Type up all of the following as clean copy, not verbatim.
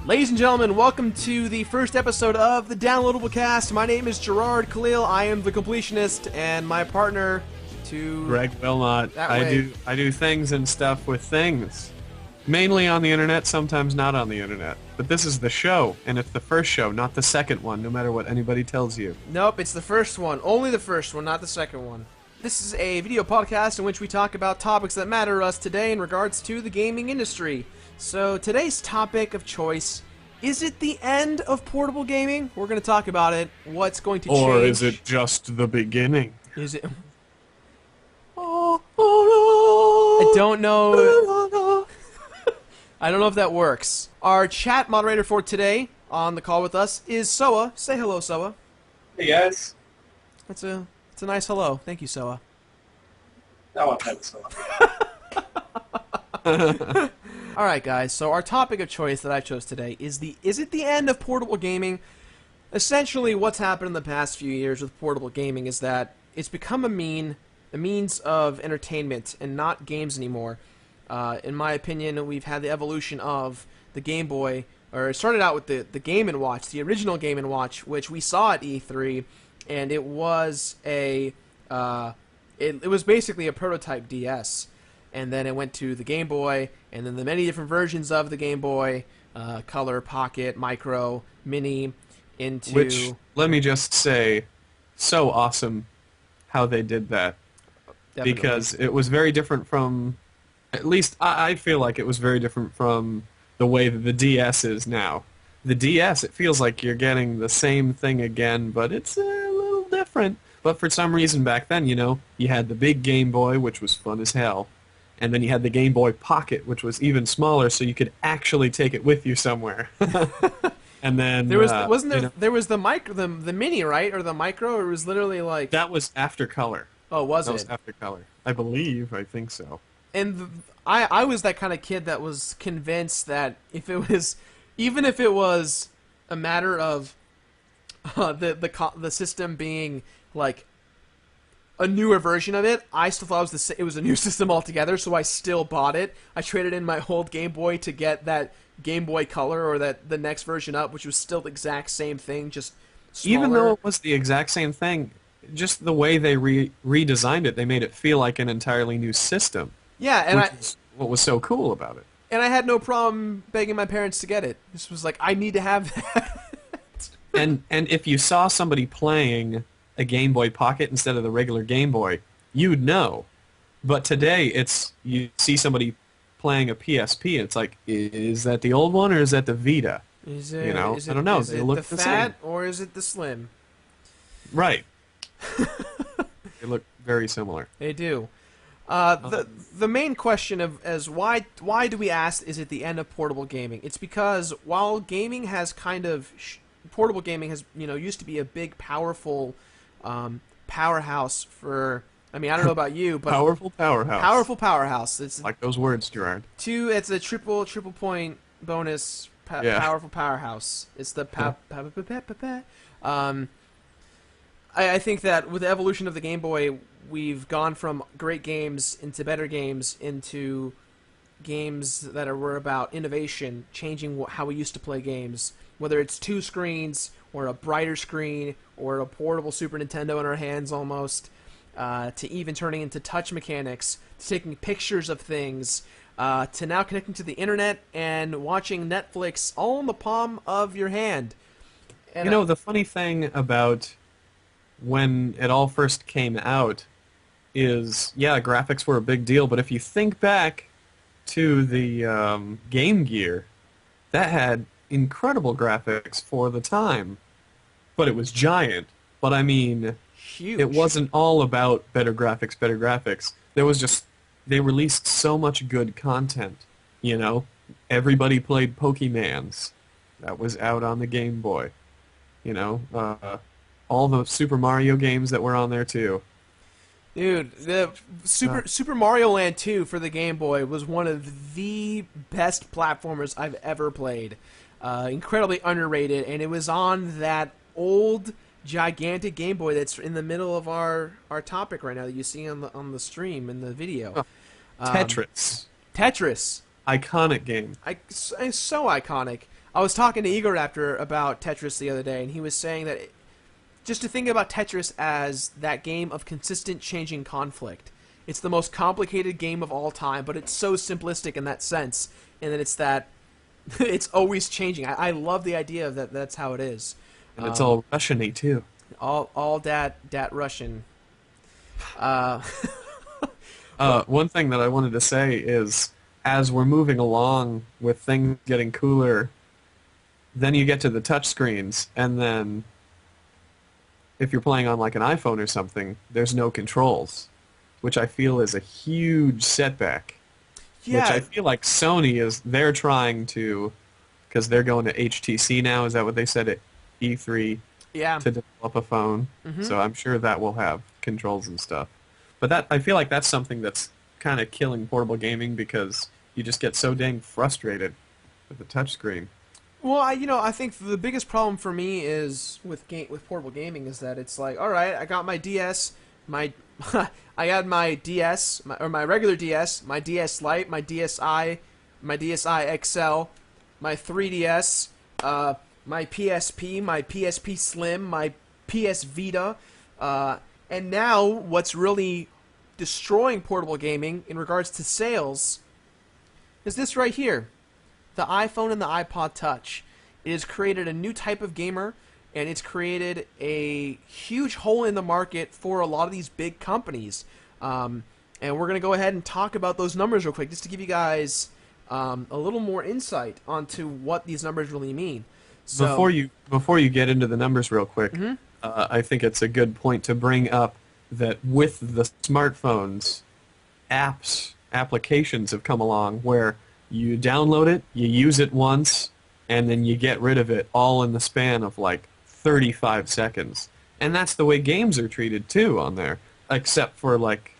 Ladies and gentlemen, welcome to the first episode of the Downloadable Cast. My name is Gerard Khalil. I am the completionist, and my partner to Greg Wilmot. I do things and stuff with things. Mainly on the internet, sometimes not on the internet. But this is the show, and it's the first show, not the second one, no matter what anybody tells you. Nope, it's the first one. Only the first one, not the second one. This is a video podcast in which we talk about topics that matter to us today in regards to the gaming industry. So today's topic of choice, is it the end of portable gaming? We're going to talk about it, what's going to change. Or is it just the beginning? Is it... I don't know. I don't know if that works. Our chat moderator for today on the call with us is Soa. Say hello, Soa. Hey guys. It's a nice hello. Thank you, Soa. I want to Soa. Alright guys, so our topic of choice that I chose today is it the end of portable gaming? Essentially what's happened in the past few years with portable gaming is that it's become a means of entertainment and not games anymore. In my opinion, we've had the evolution of the Game Boy, or it started out with the Game & Watch, the original Game & Watch, which we saw at E3, and it was it was basically a prototype DS. And then it went to the Game Boy, and then the many different versions of the Game Boy, Color, Pocket, Micro, Mini, into... Which, let me just say, so awesome how they did that. Definitely. Because it was very different from... At least, I feel like it was very different from the way that the DS is now. The DS, it feels like you're getting the same thing again, but it's a little different. But for some reason back then, you know, you had the big Game Boy, which was fun as hell. And then you had the Game Boy Pocket, which was even smaller, so you could actually take it with you somewhere. And then there was there was the Mini, right, or the Micro, or it was literally like that was after Color. Oh, was that it? Was after Color, I believe. I think so. And I was that kind of kid that was convinced that even if it was a matter of the system being like a newer version of it, I still thought it was a new system altogether, so I still bought it. I traded in my old Game Boy to get that Game Boy Color, or the next version up, which was still the exact same thing, just smaller. Even though it was the exact same thing, just the way they redesigned it, they made it feel like an entirely new system. Yeah, and which is what was so cool about it. And I had no problem begging my parents to get it. This was like, I need to have that. And if you saw somebody playing a Game Boy Pocket instead of the regular Game Boy, you'd know. But today, you see somebody playing a PSP, and it's like, is that the old one or is that the Vita? I don't know. They look the fat same. Or is it the slim? Right. They look very similar. They do. The main question is why do we ask, is it the end of portable gaming? It's because while gaming has portable gaming has used to be a big powerful powerhouse for, I mean, I don't know about you, but powerful powerhouse. Powerful powerhouse. It's like those words, Gerard. It's a triple point bonus. Powerful powerhouse. It's the I think that with the evolution of the Game Boy, we've gone from great games into better games into games that were about innovation, changing how we used to play games. Whether it's 2 screens, or a brighter screen, or a portable Super Nintendo in our hands almost, to even turning into touch mechanics, to taking pictures of things, to now connecting to the internet and watching Netflix all in the palm of your hand. And the funny thing about when it all first came out is, yeah, graphics were a big deal, but if you think back to the Game Gear, that had incredible graphics for the time, but it was giant. But I mean, huge. It wasn't all about better graphics. There was just, they released so much good content, Everybody played Pokemans. That was out on the Game Boy. All the Super Mario games that were on there too. Dude, the Super Mario Land 2 for the Game Boy was one of the best platformers I've ever played. Incredibly underrated, and it was on that old gigantic Game Boy that's in the middle of our topic right now that you see on the stream in the video. Tetris. Tetris. Iconic game. So iconic. I was talking to Egoraptor about Tetris the other day, and he was saying that just to think about Tetris as that game of consistent changing conflict. It's the most complicated game of all time, but it's so simplistic in that sense, and that it's that it's always changing. I love the idea of that. That's how it is. And it's all Russian-y, too. All dat Russian. One thing that I wanted to say is, as we're moving along with things getting cooler, then you get to the touch screens, and then if you're playing on like an iPhone or something, there's no controls, which I feel is a huge setback. Yeah. Which I feel like Sony they're trying to, because they're going to HTC now, is that what they said at E3? Yeah. To develop a phone. Mm-hmm. So I'm sure that will have controls and stuff. But I feel like that's something that's kind of killing portable gaming because you just get so dang frustrated with the touchscreen. Well, I think the biggest problem for me is with portable gaming is that it's like, all right, I got my DS, I got my DS, my regular DS, my DS Lite, my DSi, my DSi XL, my 3DS, my PSP, my PSP Slim, my PS Vita, and now what's really destroying portable gaming in regards to sales is this right here. The iPhone and the iPod Touch. It has created a new type of gamer, and it's created a huge hole in the market for a lot of these big companies. And we're going to go ahead and talk about those numbers real quick, just to give you guys a little more insight onto what these numbers really mean. So, before you get into the numbers real quick, mm-hmm. I think it's a good point to bring up that with the smartphones, applications have come along where you download it, you use it once, and then you get rid of it all in the span of like 35 seconds. And that's the way games are treated too on there, except for like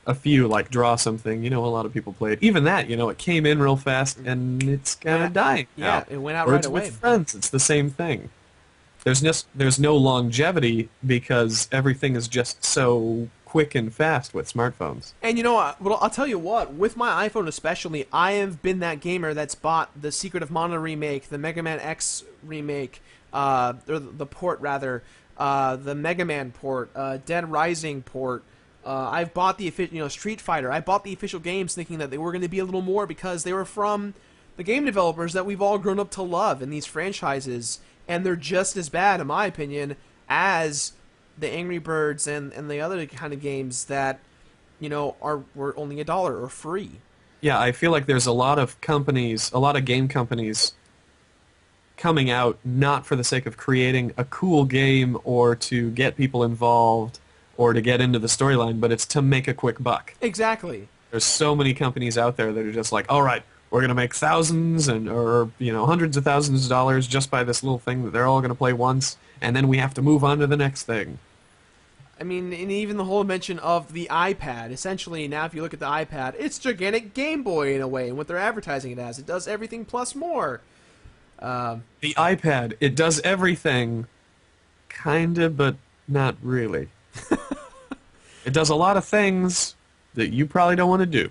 a few, like Draw Something. A lot of people play it. Even that, it came in real fast and it's kind of dying Yeah, now. it went out Or right it's away. with friends, it's the same thing. There's no longevity because everything is just so quick and fast with smartphones. And well, I'll tell you what, with my iPhone especially, I have been that gamer that's bought the Secret of Mana remake, the Mega Man X remake, or the port rather, the Mega Man port, Dead Rising port. I've bought the Street Fighter. I bought the official games thinking that they were going to be a little more because they were from the game developers that we've all grown up to love in these franchises, and they're just as bad, in my opinion, as the Angry Birds and the other kind of games that were only $1 or free. Yeah, I feel like there's a lot of game companies coming out not for the sake of creating a cool game or to get people involved or to get into the storyline, but it's to make a quick buck. Exactly. There's so many companies out there that are just like, all right, we're going to make thousands or hundreds of thousands of dollars just by this little thing that they're all going to play once, and then we have to move on to the next thing. I mean, and even the whole mention of the iPad. Essentially, now if you look at the iPad, it's gigantic Game Boy in a way, and what they're advertising it as. It does everything plus more. The iPad, it does everything, kinda, but not really. It does a lot of things that you probably don't want to do.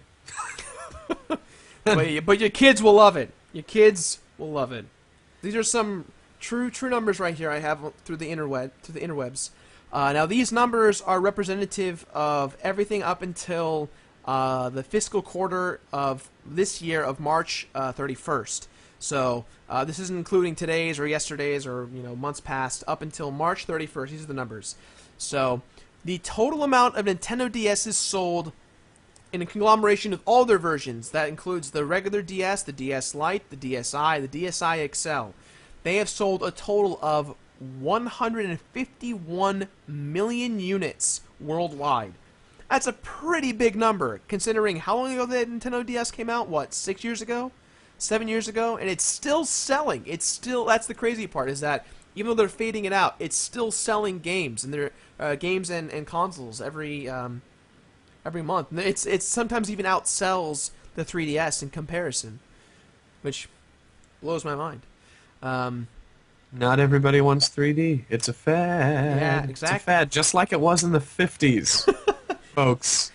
But your kids will love it. Your kids will love it. These are some true numbers right here I have through the interwebs. Now these numbers are representative of everything up until the fiscal quarter of this year of March 31st. So this isn't including today's or yesterday's or months past. Up until March 31st, these are the numbers. So the total amount of Nintendo DSs sold in a conglomeration of all their versions, that includes the regular DS, the DS Lite, the DSi, the DSi XL. They have sold a total of 151 million units worldwide. That's a pretty big number, considering how long ago the Nintendo DS came out? What, 6 years ago? 7 years ago? And it's still selling. That's the crazy part, is that even though they're fading it out, it's still selling games, and they're games and consoles every month. It's sometimes even outsells the 3DS in comparison, which blows my mind. Not everybody wants 3D. It's a fad. Yeah, exactly. It's a fad, just like it was in the 50s, folks.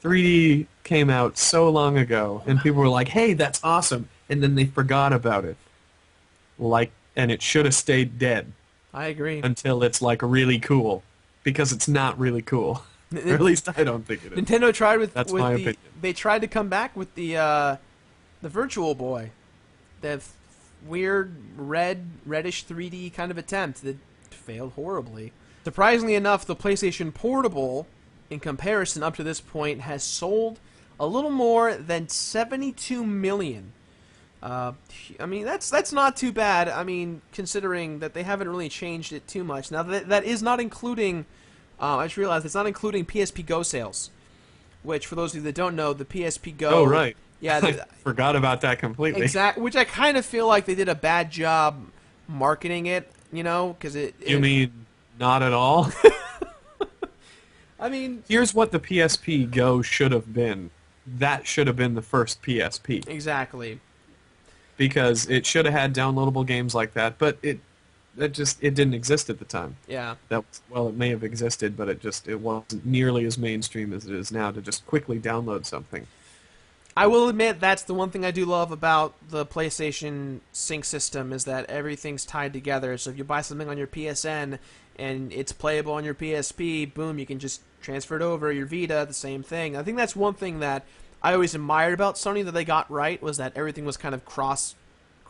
3D came out so long ago, and people were like, hey, that's awesome, and then they forgot about it. and it should have stayed dead I agree. until it's like really cool, because it's not really cool. Or at least I don't think it is. Nintendo tried with That's with my the opinion. they tried to come back with the Virtual Boy, the weird reddish 3D kind of attempt that failed horribly. Surprisingly enough, the PlayStation Portable, in comparison up to this point, has sold a little more than 72 million. I mean, that's not too bad. I mean, considering that they haven't really changed it too much. Now that is not including. I just realized it's not including PSP Go sales, which, for those of you that don't know, the PSP Go. Oh, right. Yeah, I forgot about that completely. which I kind of feel like they did a bad job marketing it. You know, because You mean not at all? I mean, Here's what the PSP Go should have been. That should have been the first PSP. exactly. Because it should have had downloadable games like that, but it didn't exist at the time. Yeah. Well, it may have existed, but it wasn't nearly as mainstream as it is now to just quickly download something. I will admit that's the one thing I do love about the PlayStation Sync system is that everything's tied together. So if you buy something on your PSN and it's playable on your PSP, boom, you can just transfer it over. Your Vita, the same thing. I think that's one thing that I always admired about Sony that they got right, was that everything was kind of cross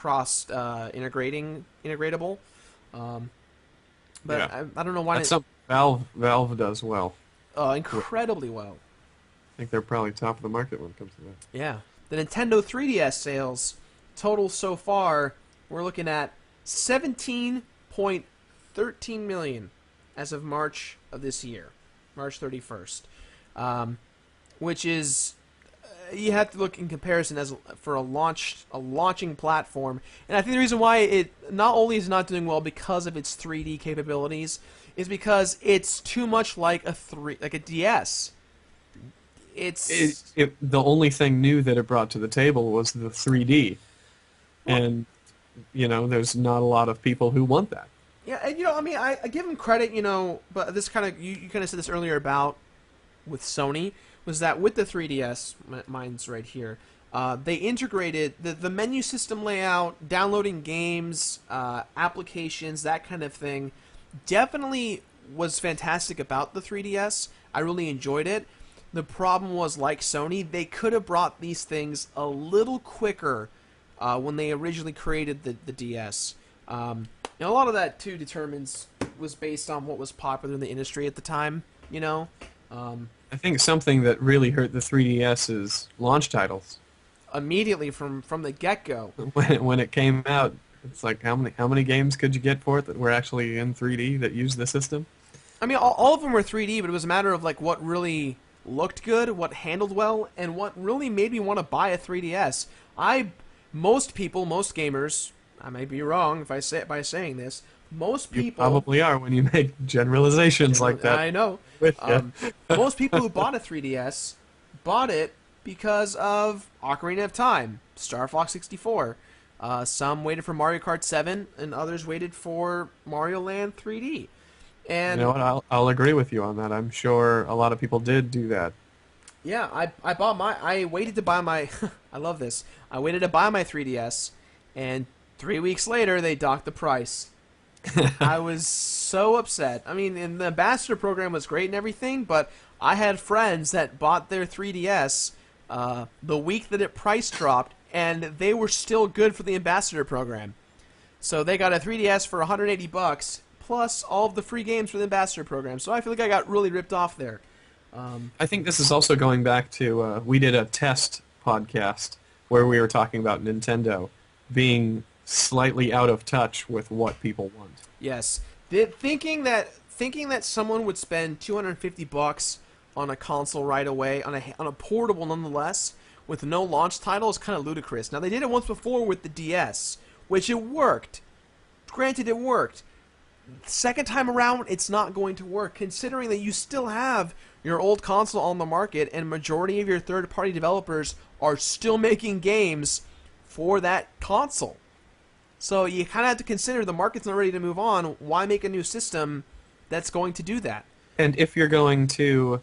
integratable. But Yeah. I don't know why. That's something Valve does well. Incredibly well. I think they're probably top of the market when it comes to that. Yeah. The Nintendo 3DS sales total so far, we're looking at 17.13 million as of March of this year, March 31st, which is you have to look in comparison as for a launching platform. And I think the reason why it not only is not doing well because of its 3D capabilities is because it's too much like a DS. The only thing new that it brought to the table was the 3D, and there's not a lot of people who want that. Yeah, and I mean, I give them credit, but this kind of you kind of said this earlier about with Sony, was that with the 3DS, mine's right here, they integrated the menu system layout, downloading games, applications, that kind of thing. Definitely was fantastic about the 3DS. I really enjoyed it. The problem was, like Sony, they could have brought these things a little quicker when they originally created the DS. And a lot of that, too, was based on what was popular in the industry at the time, I think something that really hurt the 3DS is launch titles. Immediately from the get-go. When it came out, it's like, how many games could you get for it that were actually in 3D that used the system? I mean, all of them were 3D, but it was a matter of like what really looked good, what handled well, and what really made me want to buy a 3DS. Most gamers, I may be wrong if I say it by saying this, most people... You probably are when you make generalizations like that. I know. Most people who bought a 3DS bought it because of Ocarina of Time, Star Fox 64. Some waited for Mario Kart 7, and others waited for Mario Land 3D. And you know what? I'll agree with you on that. I'm sure a lot of people did do that. Yeah, I waited to buy my I love this. I waited to buy my 3DS, and 3 weeks later they docked the price. I was so upset. I mean, and the ambassador program was great and everything, but I had friends that bought their 3DS the week that it price dropped, and they were still good for the ambassador program. So they got a 3DS for $180 plus all of the free games for the ambassador program. So I feel like I got really ripped off there. I think this is also going back to we did a test podcast where we were talking about Nintendo being slightly out of touch with what people want. Yes, thinking that someone would spend $250 on a console right away on a portable nonetheless with no launch title is kind of ludicrous. Now they did it once before with the DS, which it worked. Granted, it worked. Second time around, it's not going to work, considering that you still have your old console on the market and majority of your third-party developers are still making games for that console. So you kind of have to consider the market's not ready to move on. Why make a new system that's going to do that? And if you're going to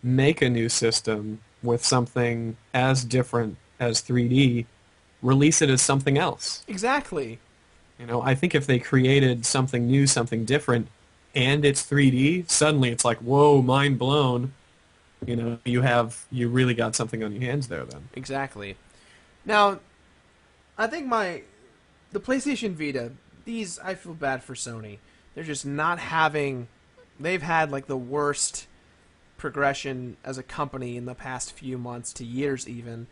make a new system with something as different as 3D, release it as something else. Exactly. You know, I think if they created something new, something different, and it's 3D, suddenly it's like, whoa, mind blown. You know, you really got something on your hands there then. Exactly. Now, I think the PlayStation Vita, these I feel bad for Sony. They're just not having. They've had like the worst progression as a company in the past few months to years even.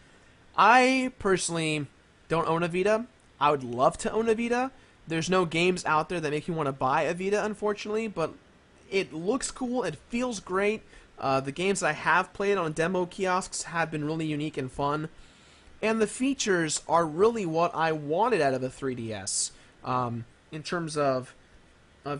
I personally don't own a Vita. I would love to own a Vita. There's no games out there that make me want to buy a Vita, unfortunately, but it looks cool. It feels great. The games that I have played on demo kiosks have been really unique and fun. And the features are really what I wanted out of a 3DS. In terms of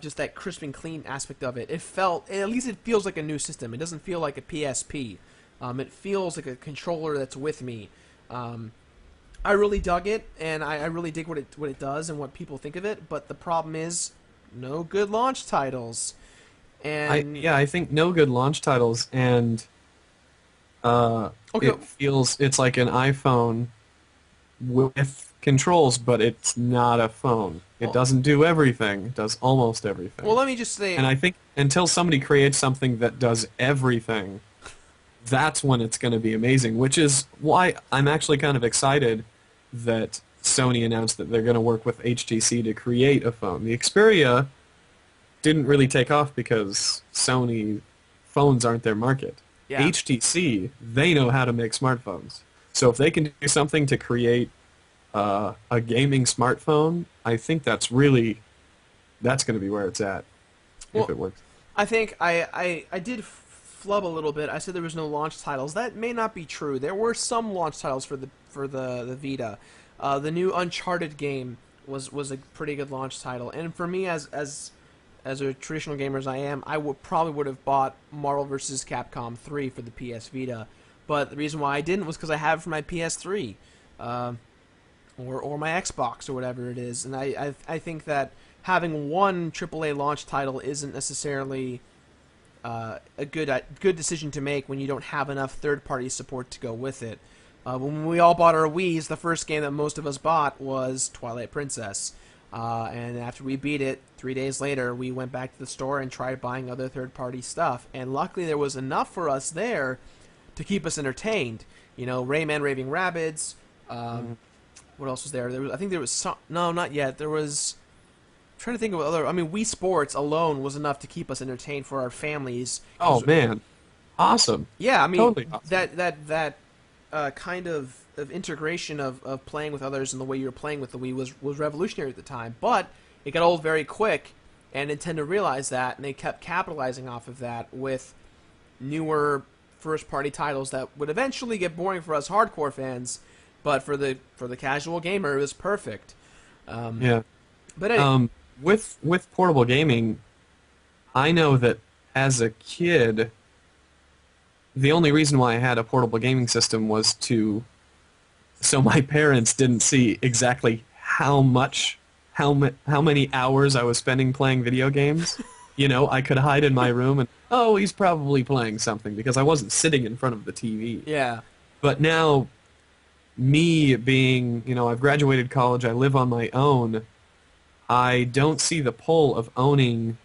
just that crisp and clean aspect of it. At least it feels like a new system. It doesn't feel like a PSP. It feels like a controller that's with me. I really dug it, and I really dig what it does and what people think of it. But the problem is, no good launch titles. And I think no good launch titles, and okay, it's like an iPhone with controls, but it's not a phone. It Well- doesn't do everything. It does almost everything. well, let me just say, And I think until somebody creates something that does everything, that's when it's going to be amazing, which is why I'm actually kind of excited that Sony announced that they're going to work with HTC to create a phone. The Xperia didn't really take off because Sony phones aren't their market. Yeah. HTC, they know how to make smartphones. So if they can do something to create a gaming smartphone, I think that's going to be where it's at Well, if it works. I think I did flub a little bit. I said there was no launch titles. That may not be true. There were some launch titles for the Vita. The new Uncharted game was a pretty good launch title. And for me, as a traditional gamer as I am, I probably would have bought Marvel vs. Capcom 3 for the PS Vita. But the reason why I didn't was because I have it for my PS3, or my Xbox or whatever it is. And I think that having one AAA launch title isn't necessarily a good decision to make when you don't have enough third-party support to go with it. When we all bought our Wiis, the first game that most of us bought was Twilight Princess. And after we beat it, 3 days later, we went back to the store and tried buying other third-party stuff. And luckily, there was enough for us there to keep us entertained. You know, Rayman Raving Rabbids. What else was there? I think there was some. No, not yet. There was. I'm trying to think of other. I mean, Wii Sports alone was enough to keep us entertained for our families. Oh man, awesome! Yeah, I mean Totally awesome. that kind of integration of playing with others and the way you were playing with the Wii was revolutionary at the time. But it got old very quick, and Nintendo realized that, and they kept capitalizing off of that with newer first-party titles that would eventually get boring for us hardcore fans, but for the casual gamer, it was perfect. Yeah. But anyway, With portable gaming, I know that as a kid, the only reason why I had a portable gaming system was so my parents didn't see exactly how many hours I was spending playing video games. You know, I could hide in my room and, oh, he's probably playing something because I wasn't sitting in front of the TV. yeah. But now, me being, I've graduated college, I live on my own, I don't see the pull of owning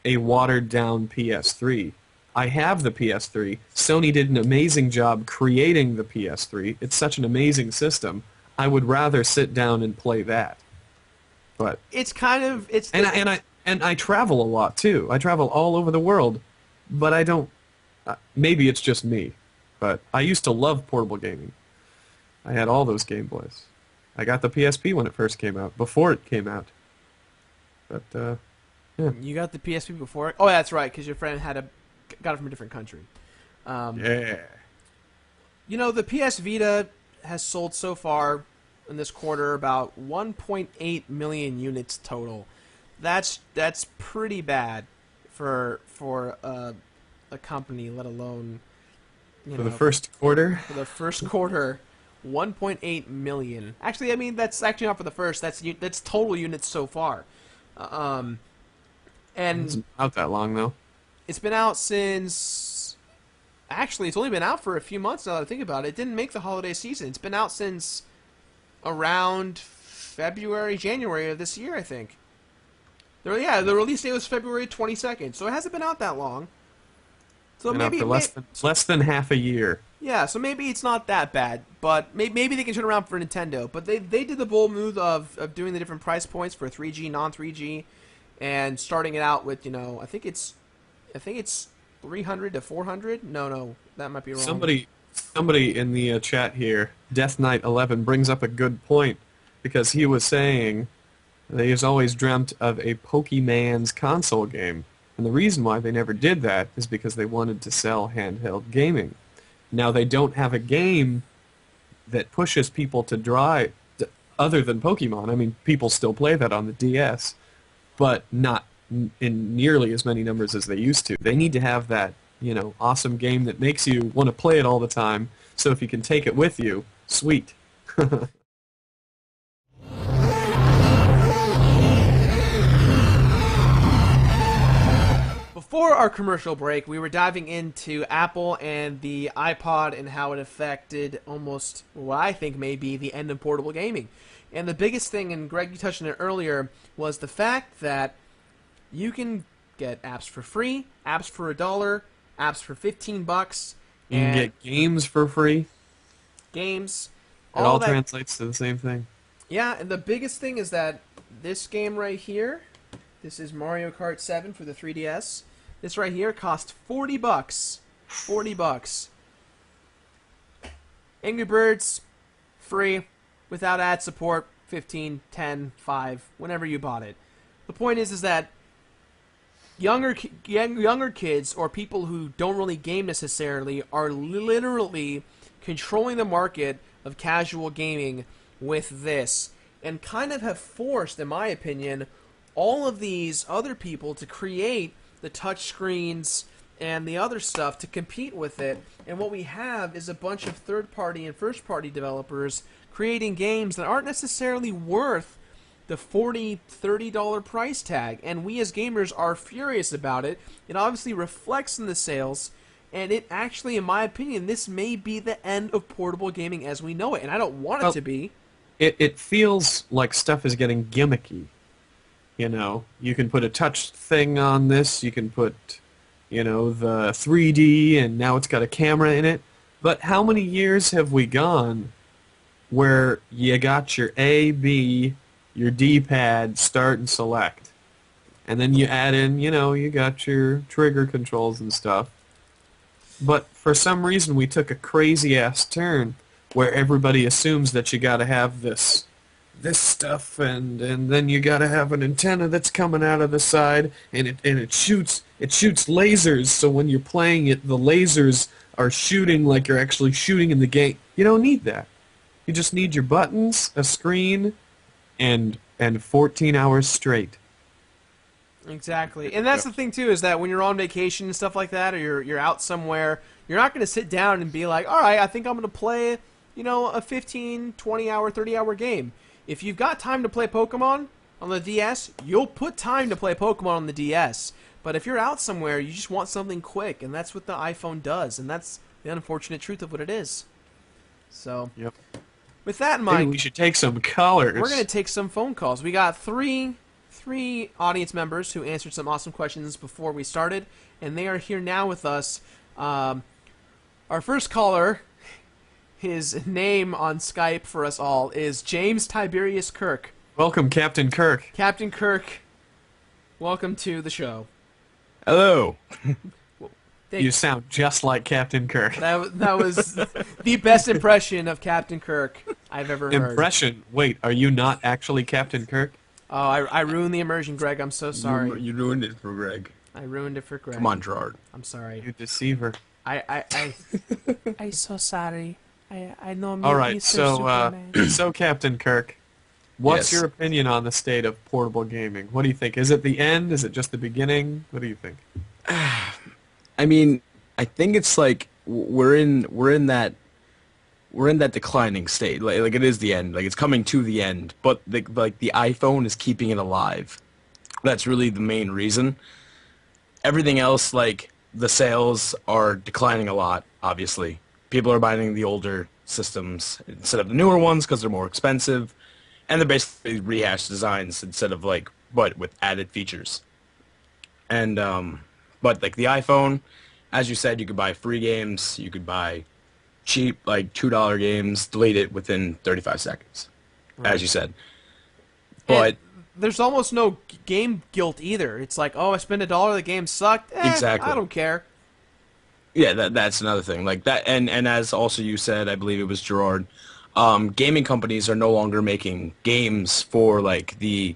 a watered-down PS3. I have the PS3. Sony did an amazing job creating the PS3. It's such an amazing system. I would rather sit down and play that. But It's kind of and I travel a lot too. I travel all over the world, but I don't. Maybe it's just me, but I used to love portable gaming. I had all those Game Boys. I got the PSP when it first came out, before it came out. But yeah. You got the PSP before it? Oh, that's right, because your friend got it from a different country. Yeah. You know, the PS Vita has sold so far in this quarter about 1.8 million units total. That's pretty bad for a company, let alone For the first quarter? For the first quarter, 1.8 million. Actually, I mean that's actually not for the first. That's total units so far. And It's out that long though. it's been out since. Actually, it's only been out for a few months now that I think about it. It didn't make the holiday season. It's been out since around January of this year, I think. The release date was February 22nd, so it hasn't been out that long. So Been out for less than half a year. Yeah, so maybe it's not that bad, but maybe they can turn around for Nintendo. But they did the bold move of doing the different price points for 3G, non-3G, and starting it out with, I think it's 300 to 400. No, that might be wrong. Somebody in the chat here, Death Knight 11, brings up a good point, because he was saying that he's always dreamt of a Pokemon's console game. And the reason why they never did that is because they wanted to sell handheld gaming. Now they don't have a game that pushes people to drive other than Pokemon. I mean, people still play that on the DS, but not in nearly as many numbers as they used to. They need to have that, awesome game that makes you want to play it all the time. So if you can take it with you, sweet. Before our commercial break, we were diving into Apple and the iPod and how it affected almost what I think may be the end of portable gaming. And the biggest thing, and Greg, you touched on it earlier, was the fact that you can get apps for free, apps for $1, apps for $15. You can get games for free. Games. It all translates to the same thing. Yeah, and the biggest thing is that this game right here, this is Mario Kart 7 for the 3DS. This right here cost $40. $40. Angry Birds, free, without ad support, 15, 10, 5, whenever you bought it. The point is that younger kids or people who don't really game necessarily are literally controlling the market of casual gaming with this, and kind of have forced, in my opinion, all of these other people to create the touch screens and the other stuff to compete with it. And what we have is a bunch of third-party and first-party developers creating games that aren't necessarily worth the $40, $30 price tag. And we as gamers are furious about it. It obviously reflects in the sales, and it actually, in my opinion, this may be the end of portable gaming as we know it. And I don't want it to be. It feels like stuff is getting gimmicky. You can put a touch thing on this, you can put, the 3D, and now it's got a camera in it. But how many years have we gone where you got your A, B, your D-pad, start and select? And then you add in, you got your trigger controls and stuff. But for some reason we took a crazy-ass turn where everybody assumes that you got to have this stuff, and then you got to have an antenna that's coming out of the side, and it shoots lasers. So when you're playing it, the lasers are shooting like you're actually shooting in the game. You don't need that. You just need your buttons, a screen, and 14 hours straight. Exactly. And that's the thing too, is that when you're on vacation and stuff like that, or you're out somewhere, you're not going to sit down and be like, all right, I think I'm going to play, a 15, 20 hour, 30 hour game. If you've got time to play Pokemon on the DS, you'll put time to play Pokemon on the DS. But if you're out somewhere, you just want something quick, and that's what the iPhone does, and that's the unfortunate truth of what it is. So, yep. With that in mind, maybe we should take some callers. We're going to take some phone calls. We got three audience members who answered some awesome questions before we started, and they are here now with us. Our first caller, his name on Skype for us all is James Tiberius Kirk. Welcome, Captain Kirk. Captain Kirk, welcome to the show. Hello. You sound just like Captain Kirk. That was the best impression of Captain Kirk I've ever heard. Impression? Wait, are you not actually Captain Kirk? Oh, I ruined the immersion, Greg. I'm so sorry. You ruined it for Greg. I ruined it for Greg. Come on, Gerard. I'm sorry. You deceiver. I'm so sorry. I know. All right, so Captain Kirk, what's your opinion on the state of portable gaming? What do you think? Is it the end? Is it just the beginning? What do you think? I mean, I think it's like we're in that declining state. Like it is the end. Like it's coming to the end. But the iPhone is keeping it alive. That's really the main reason. Everything else, like the sales are declining a lot. Obviously, people are buying the older systems instead of the newer ones because they're more expensive. and they're basically rehashed designs instead of like, but with added features. And but like the iPhone, as you said, you could buy free games, you could buy cheap like $2 games, delete it within 35 seconds, as you said. And But there's almost no game guilt either. It's like, oh, I spent $1, the game sucked. Exactly. I don't care. yeah, that's another thing. Like that, and as also you said, I believe it was Gerard, gaming companies are no longer making games for like the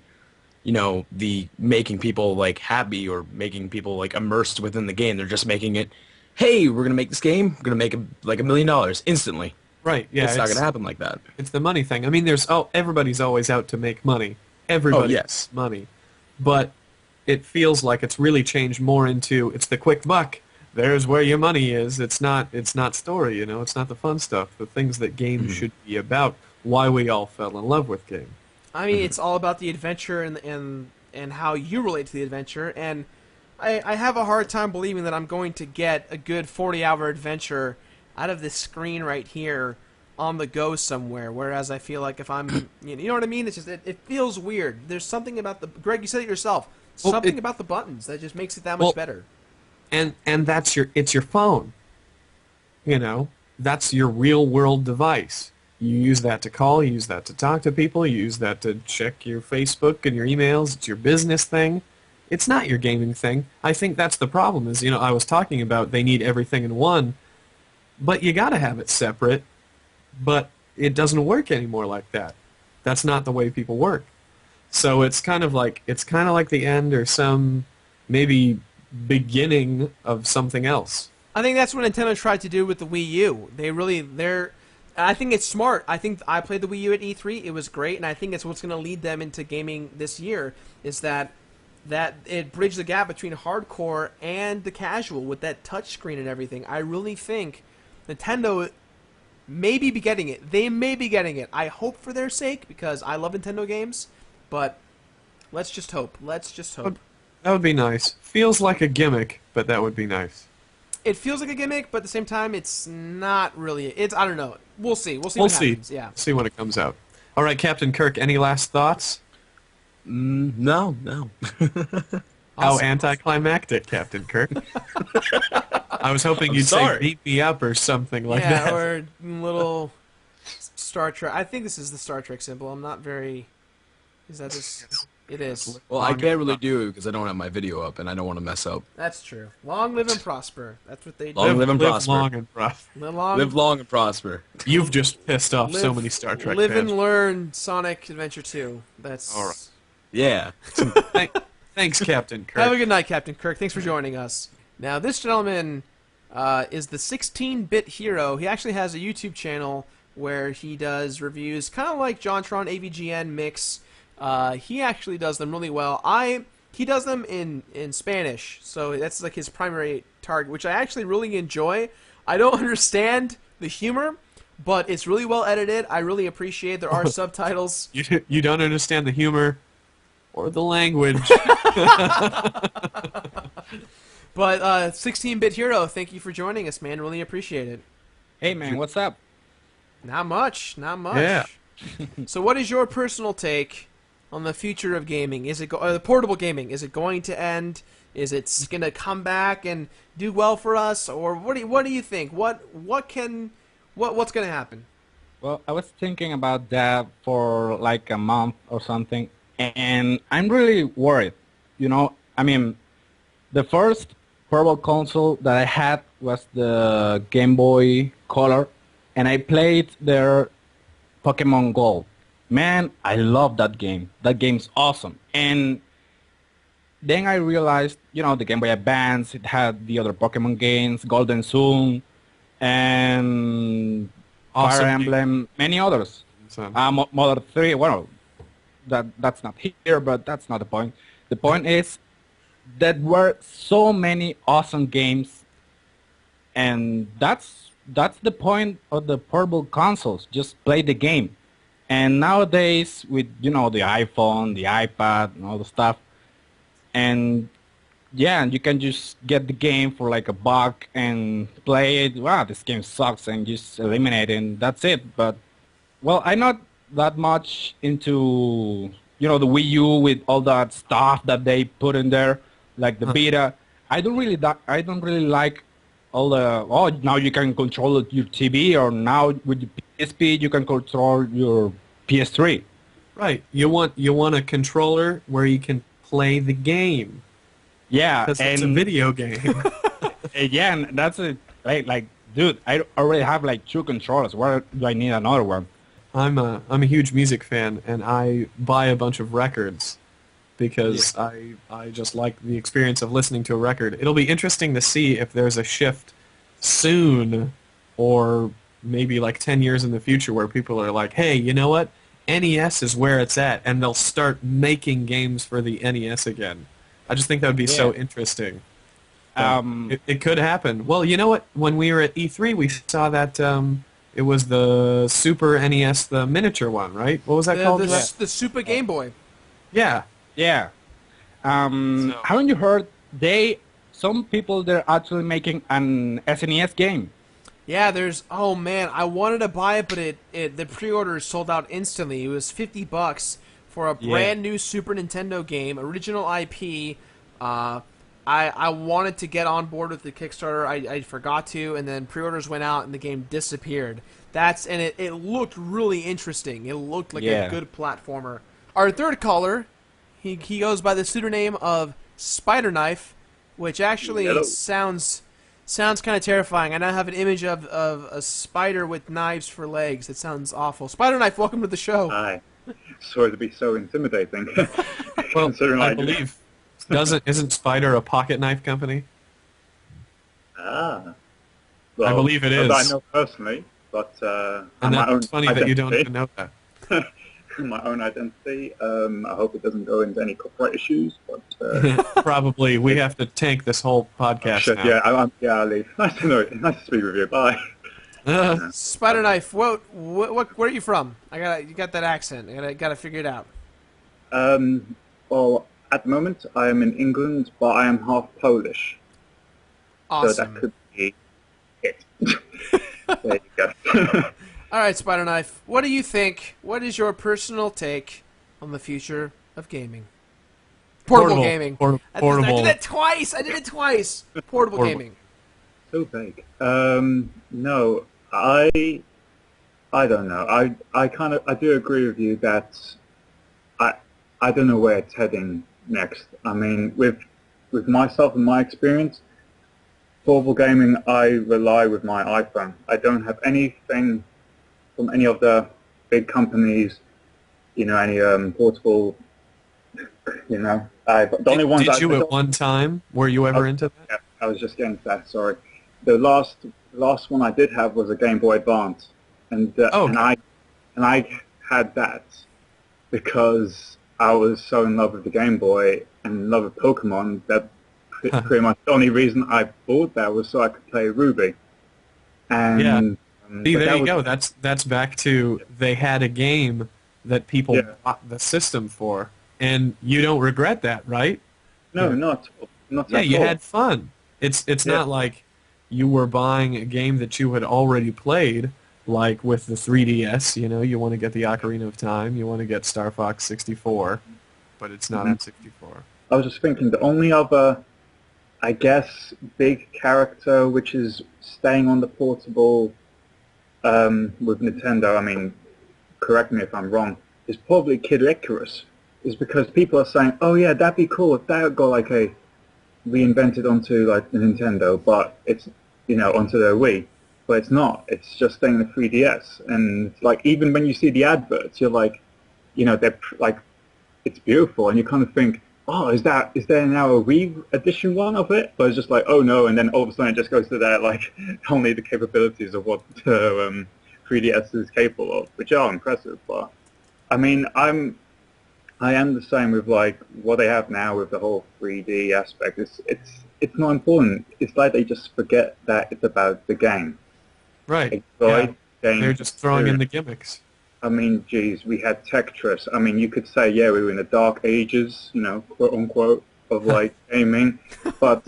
making people like happy or making people like immersed within the game. They're just making it, hey, we're gonna make this game, we're gonna make like $1 million instantly. Right. Yeah. It's not gonna happen like that. It's the money thing. I mean, everybody's always out to make money. Oh Everybody yes. makes money, but it feels like it's really changed more into it's the quick buck. There's where your money is. It's not story. It's not the fun stuff. The things that games should be about. Why we all fell in love with games. I mean, it's all about the adventure and how you relate to the adventure. And I have a hard time believing that I'm going to get a good 40-hour adventure out of this screen right here on the go somewhere. Whereas I feel like if I'm, you know what I mean? It's just it feels weird. There's something about the Greg. You said it yourself. Well, Something about the buttons that just makes it that much Well, better. And it's your phone. That's your real world device. You use that to call, you use that to talk to people, you use that to check your Facebook and your emails. It's your business thing. It's not your gaming thing. I think that's the problem is, I was talking about they need everything in one, but you got to have it separate, but it doesn't work anymore like that. That's not the way people work. So it's kind of like the end or some maybe beginning of something else. I think that's what Nintendo tried to do with the Wii U. I think it's smart. I think I played the Wii U at E3. It was great, and I think it's what's going to lead them into gaming this year. Is that it bridged the gap between hardcore and the casual with that touchscreen and everything. I really think Nintendo may be getting it. They may be getting it. I hope for their sake because I love Nintendo games, but let's just hope. Let's just hope. That would be nice. Feels like a gimmick, but that would be nice. It feels like a gimmick, but at the same time, it's not really. I don't know. We'll see. We'll see We'll what see. happens. Yeah. See when it comes out. All right, Captain Kirk, any last thoughts? No. How anticlimactic, Captain Kirk. I was hoping you'd sorry. say beat me up or something like Yeah, that. or little Star Trek. I think this is the Star Trek symbol. I'm not very. Is that this? It is. Well, I can't really do it because I don't have my video up and I don't want to mess up. That's true. Long live and prosper. That's what they do. Long live and prosper. long and prosper. Live Live long and prosper. You've just pissed off so many Star Trek Live fans. and learn Sonic Adventure 2. That's. All right. Yeah. Thanks, Captain Kirk. Have a good night, Captain Kirk. Thanks for joining us. Now, this gentleman is the 16-bit hero. He actually has a YouTube channel where he does reviews, kind of like JonTron AVGN Mix. He actually does them really well. He does them in Spanish, so that's like his primary target, which I actually really enjoy. I don't understand the humor, but it's really well edited. I really appreciate there are subtitles. You don't understand the humor or the language. But 16-bit hero, thank you for joining us, man. Really appreciate it. Hey man, what's up? Not much. Yeah. So what is your personal take on the future of gaming? Is it the portable gaming? Is it going to end? Is it going to come back and do well for us, or what do you think? What's going to happen? Well, I was thinking about that for like a month or something, and I'm really worried. I mean, the first portable console that I had was the Game Boy Color, and I played their Pokemon Gold. Man, I love that game. That game's awesome. And then I realized, the Game Boy Advance, it had the other Pokemon games, Golden Sun, and Awesome Fire game. Emblem, many others. So, Mother 3, well, that's not here, but that's not the point. The point is that were so many awesome games, and that's the point of the portable consoles. Just play the game. And nowadays, with the iPhone, the iPad, and all the stuff, and yeah, you can just get the game for like $1 and play it. Wow, this game sucks, and just eliminate it, and that's it. But well, I'm not that much into the Wii U with all that stuff that they put in there, like the Vita. I don't really like all the now you can control your TV, or now with your PSP you can control your PS3. Right. You want a controller where you can play the game Yeah, because it's a and video game. again, that's it. Like, dude, I already have like 2 controllers. Why do I need another one? I'm a huge music fan, and I buy a bunch of records because I just like the experience of listening to a record. It'll be interesting to see if there's a shift soon, or maybe like 10 years in the future, where people are like, hey, you know what? NES is where it's at, and they'll start making games for the NES again. I just think that would be so interesting. It could happen. Well, you know what? When we were at E3, we saw that it was the Super NES, the miniature one, right? What was that called? The Super Game Boy. Yeah. Yeah. Haven't you heard some people they're actually making an SNES game? Yeah, oh man, I wanted to buy it, but the pre-order sold out instantly. It was $50 for a brand new Super Nintendo game, original IP. I wanted to get on board with the Kickstarter. I forgot to, and then pre-orders went out and the game disappeared. It looked really interesting. It looked like a good platformer. Our third caller, he goes by the pseudonym of Spider Knife, which actually sounds kind of terrifying. I now have an image of a spider with knives for legs. It sounds awful. Spider Knife, welcome to the show. Hi. Sorry to be so intimidating. Well, I believe isn't Spider a pocket knife company? Well, I believe it is. I know personally, but and my own that's funny that you don't even know that. My own identity. I hope it doesn't go into any copyright issues, but Probably. We have to tank this whole podcast now. Yeah, I'll leave. Nice to know. Nice to speak with you. Bye. Spider Knife, where are you from? You got that accent. I gotta figure it out. Well, at the moment I am in England, but I am half Polish. Awesome. So that could be it. There you go. All right, Spider Knife. What do you think? What is your personal take on the future of gaming? Portable gaming. Portable. I did it twice. Portable gaming. So vague. No, I don't know. I do agree with you that I don't know where it's heading next. I mean, with myself and my experience, portable gaming, I rely with my iPhone. I don't have anything from any of the big companies, any portable, the only ones. Did you at one time? Were you ever into that? Yeah, I was just getting to that. Sorry, the last one I did have was a Game Boy Advance, and I had that because I was so in love with the Game Boy and in love with Pokemon that pretty much the only reason I bought that was so I could play Ruby. And yeah. See, there you go. That's back to they had a game that people bought the system for, and you don't regret that, right? No, not at all. You had fun. It's not like you were buying a game that you had already played, like with the 3DS. You want to get the Ocarina of Time, you want to get Star Fox 64, but it's not on 64. I was just thinking the only other, I guess, big character which is staying on the portable with Nintendo, I mean, correct me if I'm wrong, is probably Kid Icarus. Is because people are saying, oh yeah, that'd be cool if that got like reinvented onto like the Nintendo, but it's, onto the Wii. But it's not. It's just staying in the 3DS. And like, even when you see the adverts, you're like, they're like, it's beautiful. And you kind of think, oh, is there now a Wii edition one of it? But it's just like, oh no, and then all of a sudden it just goes to that, like, only the capabilities of what 3DS is capable of, which are impressive. But I mean, I am the same with like what they have now with the whole 3D aspect. It's not important. It's like they just forget that it's about the game. Right. They're just throwing in the gimmicks. I mean, geez, we had Tetris. I mean, you could say, yeah, we were in the dark ages, quote unquote, of like gaming. But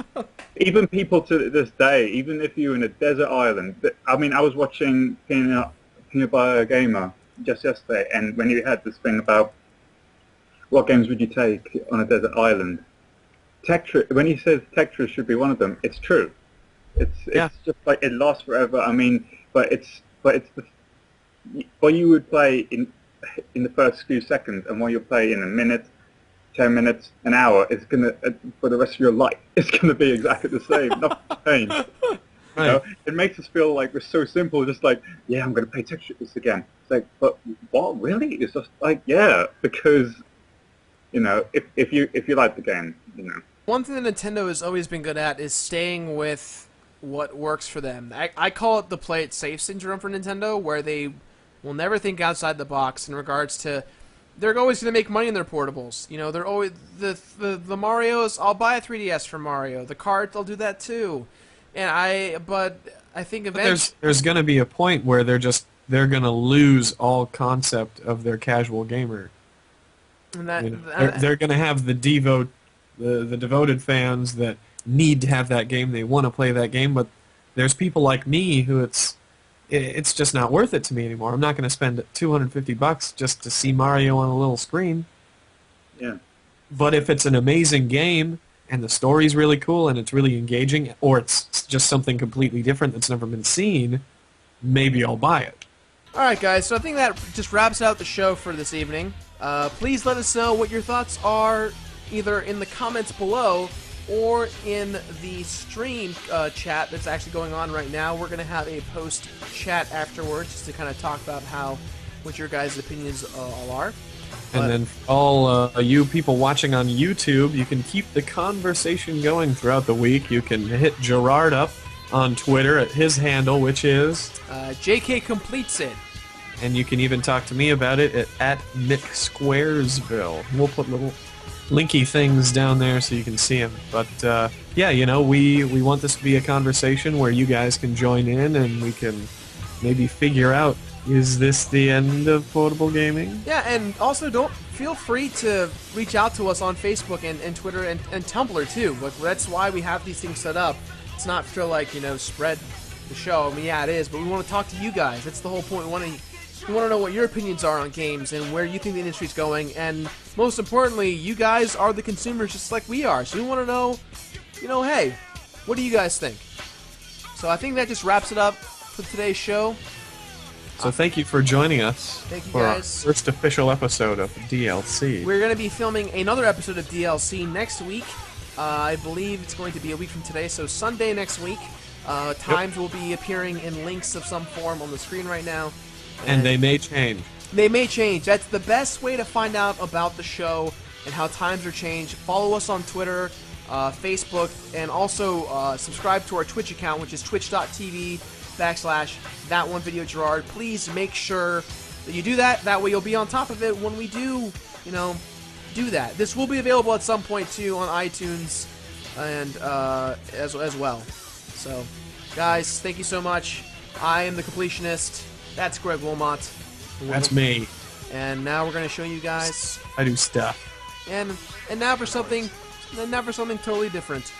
even people to this day, even if you're in a desert island, I mean, I was watching ThatOneVideoGamer just yesterday, and when you had this thing about what games would you take on a desert island, when he says Tetris should be one of them, it's true. Yeah. It's just like it lasts forever. I mean, but it's what you would play in the first few seconds, and what you'll play in a minute, 10 minutes, an hour, is gonna for the rest of your life. It's gonna be exactly the same. Nothing changed. You know, it makes us feel like we're so simple, just like, yeah, I'm going to play Tetris again. It's like, but what, really? It's just like, yeah, because, you know, if you like the game, you know. One thing that Nintendo has always been good at is staying with what works for them. I call it the play it safe syndrome for Nintendo, where they will never think outside the box in regards to they're always going to make money in their portables. You know, they're always the Marios. I'll buy a 3DS for Mario. The carts, I'll do that too. But I think eventually there's going to be a point where they're going to lose all concept of their casual gamer. and that, You know, they're going to have the devoted fans that need to have that game. They want to play that game, but there's people like me who it's just not worth it to me anymore. I'm not going to spend $250 just to see Mario on a little screen. Yeah. But if it's an amazing game and the story's really cool and it's really engaging, or it's just something completely different that's never been seen, maybe I'll buy it. All right, guys. So I think that just wraps out the show for this evening. Please let us know what your thoughts are, either in the comments below or in the stream chat that's actually going on right now. We're going to have a post chat afterwards just to kind of talk about what your guys' opinions all are. And then all you people watching on YouTube, you can keep the conversation going throughout the week. You can hit Gerard up on Twitter at his handle, which is JK Completes It. And you can even talk to me about it at MickSquaresville. We'll put little linky things down there so you can see them. But yeah, you know, we want this to be a conversation where you guys can join in and we can maybe figure out, is this the end of portable gaming? Yeah, and also don't feel free to reach out to us on Facebook and Twitter and Tumblr too. But that's why we have these things set up. It's not to like, you know, spread the show. I mean, yeah, it is, but we want to talk to you guys. That's the whole point. We want to know what your opinions are on games and where you think the industry's going. And most importantly, you guys are the consumers just like we are. So we want to know, you know, hey, what do you guys think? So I think that just wraps it up for today's show. So thank you for joining us Thank you, for our guys. first official episode of DLC. We're going to be filming another episode of DLC next week. I believe it's going to be a week from today, so Sunday next week. Times will be appearing in links of some form on the screen right now. And they may change. They may change. That's the best way to find out about the show and how times are changed. Follow us on Twitter, Facebook, and also subscribe to our Twitch account, which is twitch.tv/ThatOneVideoGerard. Please make sure that you do that. That way you'll be on top of it when we do, you know, do that. This will be available at some point, too, on iTunes and as well. So, guys, thank you so much. I am the Completionist. That's Greg Wilmot. That's me. And now we're going to show you guys. I do stuff. And now for something totally different.